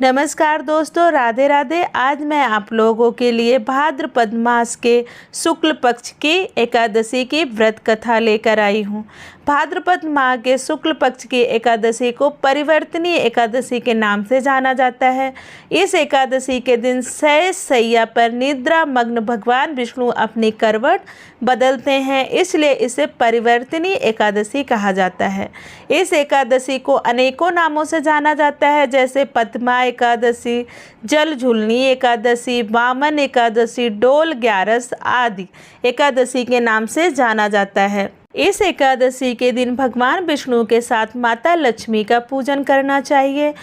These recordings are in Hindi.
नमस्कार दोस्तों, राधे राधे। आज मैं आप लोगों के लिए भाद्रपद मास के शुक्ल पक्ष की एकादशी की व्रत कथा लेकर आई हूँ। भाद्रपद माह के शुक्ल पक्ष की एकादशी को परिवर्तनीय एकादशी के नाम से जाना जाता है। इस एकादशी के दिन शय्या शैया पर निद्रा मग्न भगवान विष्णु अपनी करवट बदलते हैं, इसलिए इसे परिवर्तनीय एकादशी कहा जाता है। इस एकादशी को अनेकों नामों से जाना जाता है, जैसे पद्मा एकादशी, जल झूलनी एकादशी, वामन एकादशी, डोल ग्यारस आदि एकादशी के नाम से जाना जाता है। इस एकादशी के दिन भगवान विष्णु के साथ माता लक्ष्मी का पूजन करना चाहिए।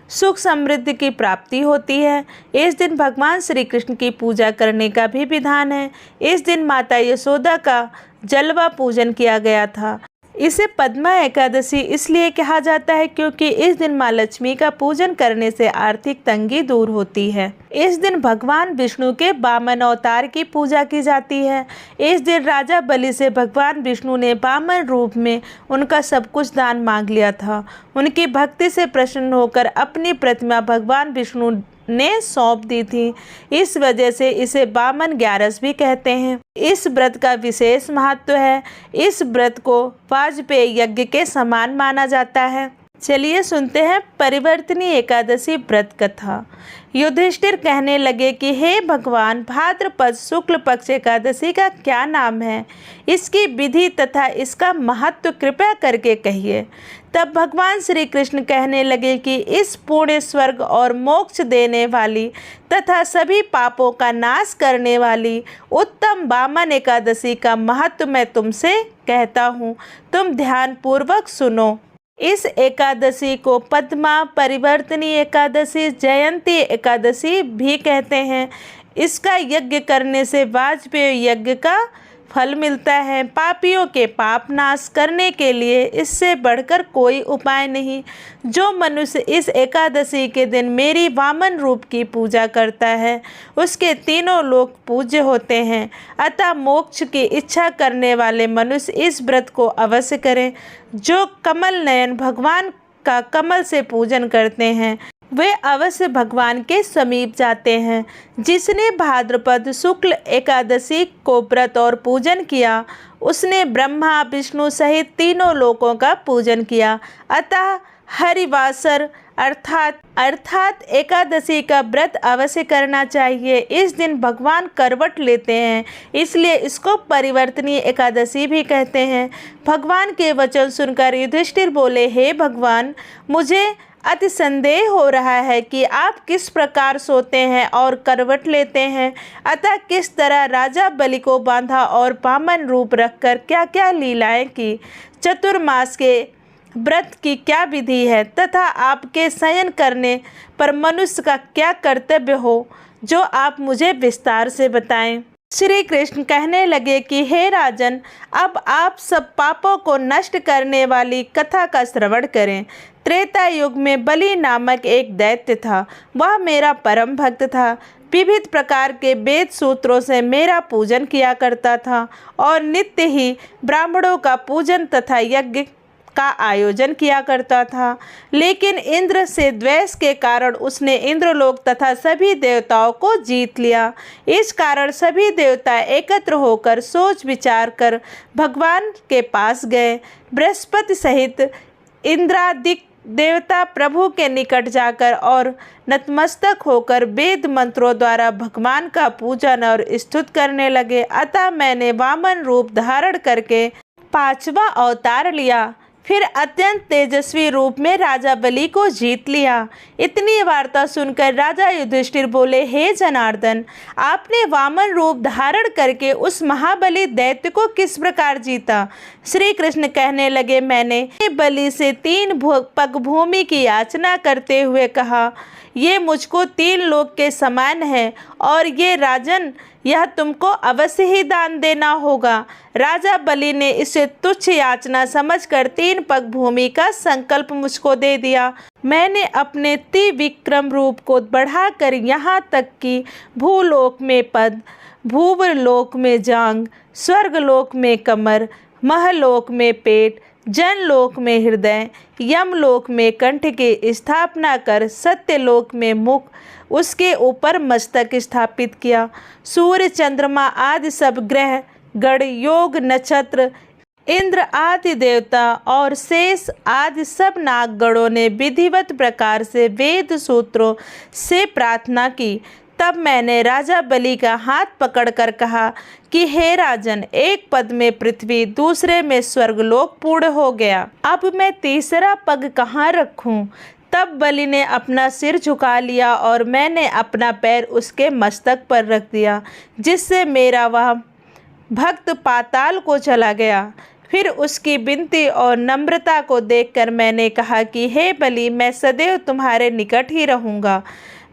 सुख समृद्धि की प्राप्ति होती है। इस दिन भगवान श्री कृष्ण की पूजा करने का भी विधान है। इस दिन माता यशोदा का जलवा पूजन किया गया था। इसे पद्मा एकादशी इसलिए कहा जाता है क्योंकि इस दिन माँ लक्ष्मी का पूजन करने से आर्थिक तंगी दूर होती है। इस दिन भगवान विष्णु के वामन अवतार की पूजा की जाती है। इस दिन राजा बलि से भगवान विष्णु ने वामन रूप में उनका सब कुछ दान मांग लिया था। उनकी भक्ति से प्रसन्न होकर अपनी प्रतिमा भगवान विष्णु ने सौंप दी थी। इस वजह से इसे वामन ग्यारस भी कहते हैं। इस व्रत का विशेष महत्व है। इस व्रत को वाजपेयी यज्ञ के समान माना जाता है। चलिए सुनते हैं परिवर्तनीय एकादशी व्रत कथा। युधिष्ठिर कहने लगे कि हे भगवान, भाद्रपद शुक्ल पक्ष एकादशी का क्या नाम है? इसकी विधि तथा इसका महत्व कृपया करके कहिए। तब भगवान श्री कृष्ण कहने लगे कि इस पुण्य स्वर्ग और मोक्ष देने वाली तथा सभी पापों का नाश करने वाली उत्तम वामन एकादशी का महत्व मैं तुमसे कहता हूँ। तुम ध्यान पूर्वक सुनो। इस एकादशी को पद्मा, परिवर्तनीय एकादशी, जयंती एकादशी भी कहते हैं। इसका यज्ञ करने से वाजपेयी यज्ञ का फल मिलता है। पापियों के पाप नाश करने के लिए इससे बढ़कर कोई उपाय नहीं। जो मनुष्य इस एकादशी के दिन मेरी वामन रूप की पूजा करता है उसके तीनों लोक पूज्य होते हैं। अतः मोक्ष की इच्छा करने वाले मनुष्य इस व्रत को अवश्य करें। जो कमल नयन भगवान का कमल से पूजन करते हैं वे अवश्य भगवान के समीप जाते हैं। जिसने भाद्रपद शुक्ल एकादशी को व्रत और पूजन किया उसने ब्रह्मा विष्णु सहित तीनों लोकों का पूजन किया। अतः हरिवासर अर्थात एकादशी का व्रत अवश्य करना चाहिए। इस दिन भगवान करवट लेते हैं, इसलिए इसको परिवर्तनीय एकादशी भी कहते हैं। भगवान के वचन सुनकर युधिष्ठिर बोले, हे भगवान, मुझे अति संदेह हो रहा है कि आप किस प्रकार सोते हैं और करवट लेते हैं। अतः किस तरह राजा बलि को बांधा और वामन रूप रखकर क्या क्या लीलाएं की, चतुर्मास के व्रत की क्या विधि है तथा आपके शयन करने पर मनुष्य का क्या कर्तव्य हो, जो आप मुझे विस्तार से बताएं। श्री कृष्ण कहने लगे कि हे राजन, अब आप सब पापों को नष्ट करने वाली कथा का श्रवण करें। त्रेता युग में बलि नामक एक दैत्य था। वह मेरा परम भक्त था। विविध प्रकार के वेद सूत्रों से मेरा पूजन किया करता था और नित्य ही ब्राह्मणों का पूजन तथा यज्ञ का आयोजन किया करता था। लेकिन इंद्र से द्वेष के कारण उसने इंद्रलोक तथा सभी देवताओं को जीत लिया। इस कारण सभी देवता एकत्र होकर सोच विचार कर भगवान के पास गए। बृहस्पति सहित इंद्रादिक देवता प्रभु के निकट जाकर और नतमस्तक होकर वेद मंत्रों द्वारा भगवान का पूजन और स्तुति करने लगे। अतः मैंने वामन रूप धारण करके 5वां अवतार लिया। फिर अत्यंत तेजस्वी रूप में राजा बलि को जीत लिया। इतनी वार्ता सुनकर राजा युधिष्ठिर बोले, हे जनार्दन, आपने वामन रूप धारण करके उस महाबली दैत्य को किस प्रकार जीता? श्री कृष्ण कहने लगे, मैंने बलि से 3 पग भूमि की याचना करते हुए कहा, ये मुझको 3 लोक के समान है और ये राजन, यह तुमको अवश्य ही दान देना होगा। राजा बलि ने इसे तुच्छ याचना समझकर 3 पग भूमि का संकल्प मुझको दे दिया। मैंने अपने त्रिविक्रम रूप को बढ़ाकर यहाँ तक कि भूलोक में पद, भूवरलोक में जांग, स्वर्गलोक में कमर, महलोक में पेट, जनलोक में हृदय, यमलोक में कंठ की स्थापना कर सत्यलोक में मुख, उसके ऊपर मस्तक स्थापित किया। सूर्य चंद्रमा आदि सब ग्रह गण, योग नक्षत्र, इंद्र आदि देवता और शेष आदि सब नागगणों ने विधिवत प्रकार से वेद सूत्रों से प्रार्थना की। तब मैंने राजा बलि का हाथ पकड़कर कहा कि हे राजन, एक पद में पृथ्वी, दूसरे में स्वर्गलोक पूर्ण हो गया, अब मैं तीसरा पग कहाँ रखूं? तब बलि ने अपना सिर झुका लिया और मैंने अपना पैर उसके मस्तक पर रख दिया, जिससे मेरा वह भक्त पाताल को चला गया। फिर उसकी विनती और नम्रता को देखकर मैंने कहा कि हे बलि, मैं सदैव तुम्हारे निकट ही रहूँगा।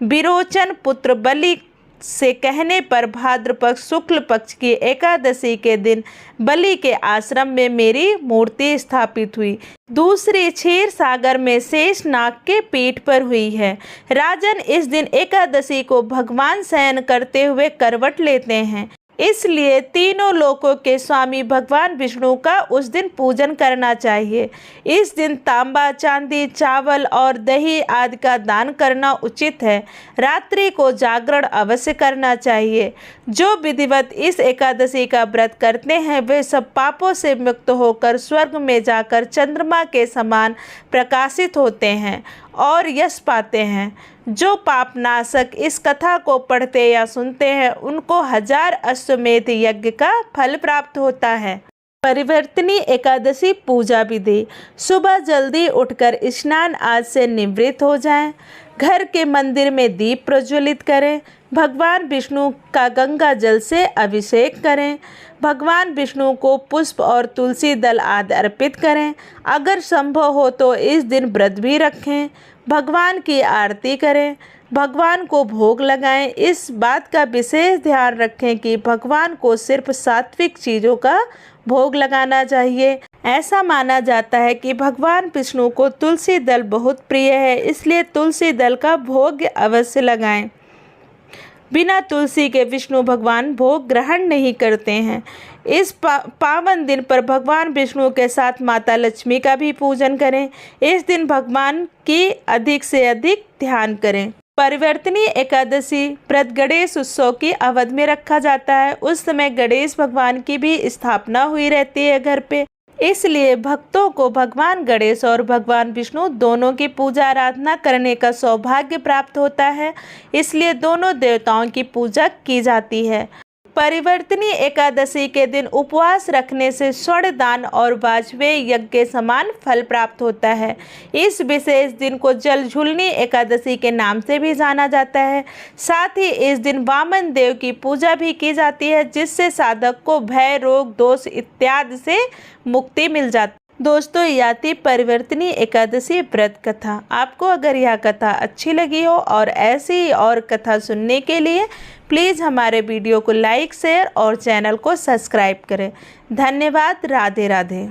विरोचन पुत्र बलि से कहने पर भाद्रपद शुक्ल पक्ष की एकादशी के दिन बलि के आश्रम में मेरी मूर्ति स्थापित हुई। दूसरी क्षीर सागर में शेष नाग के पीठ पर हुई है। राजन, इस दिन एकादशी को भगवान शयन करते हुए करवट लेते हैं, इसलिए तीनों लोकों के स्वामी भगवान विष्णु का उस दिन पूजन करना चाहिए। इस दिन तांबा, चांदी, चावल और दही आदि का दान करना उचित है। रात्रि को जागरण अवश्य करना चाहिए। जो विधिवत इस एकादशी का व्रत करते हैं वे सब पापों से मुक्त होकर स्वर्ग में जाकर चंद्रमा के समान प्रकाशित होते हैं और यश पाते हैं। जो पापनाशक इस कथा को पढ़ते या सुनते हैं उनको 1000 अश्वमेध यज्ञ का फल प्राप्त होता है। परिवर्तनी एकादशी पूजा विधि। सुबह जल्दी उठकर स्नान आदि से निवृत्त हो जाएं। घर के मंदिर में दीप प्रज्वलित करें। भगवान विष्णु का गंगा जल से अभिषेक करें। भगवान विष्णु को पुष्प और तुलसी दल आदि अर्पित करें। अगर संभव हो तो इस दिन व्रत भी रखें। भगवान की आरती करें। भगवान को भोग लगाएं। इस बात का विशेष ध्यान रखें कि भगवान को सिर्फ सात्विक चीज़ों का भोग लगाना चाहिए। ऐसा माना जाता है कि भगवान विष्णु को तुलसी दल बहुत प्रिय है, इसलिए तुलसी दल का भोग अवश्य लगाएं। बिना तुलसी के विष्णु भगवान भोग ग्रहण नहीं करते हैं। इस पावन दिन पर भगवान विष्णु के साथ माता लक्ष्मी का भी पूजन करें। इस दिन भगवान की अधिक से अधिक ध्यान करें। परिवर्तनी एकादशी व्रत गणेश उत्सव की अवधि में रखा जाता है। उस समय गणेश भगवान की भी स्थापना हुई रहती है घर पे, इसलिए भक्तों को भगवान गणेश और भगवान विष्णु दोनों की पूजा आराधना करने का सौभाग्य प्राप्त होता है, इसलिए दोनों देवताओं की पूजा की जाती है। परिवर्तनी एकादशी के दिन उपवास रखने से स्वर्ण दान और वाजपेयी यज्ञ के समान फल प्राप्त होता है। इस विशेष दिन को जलझुलनी एकादशी के नाम से भी जाना जाता है। साथ ही इस दिन वामन देव की पूजा भी की जाती है, जिससे साधक को भय, रोग, दोष इत्यादि से मुक्ति मिल जाती है। दोस्तों, यह थी परिवर्तनी एकादशी व्रत कथा। आपको अगर यह कथा अच्छी लगी हो और ऐसी और कथा सुनने के लिए प्लीज़ हमारे वीडियो को लाइक, शेयर और चैनल को सब्सक्राइब करें। धन्यवाद। राधे राधे।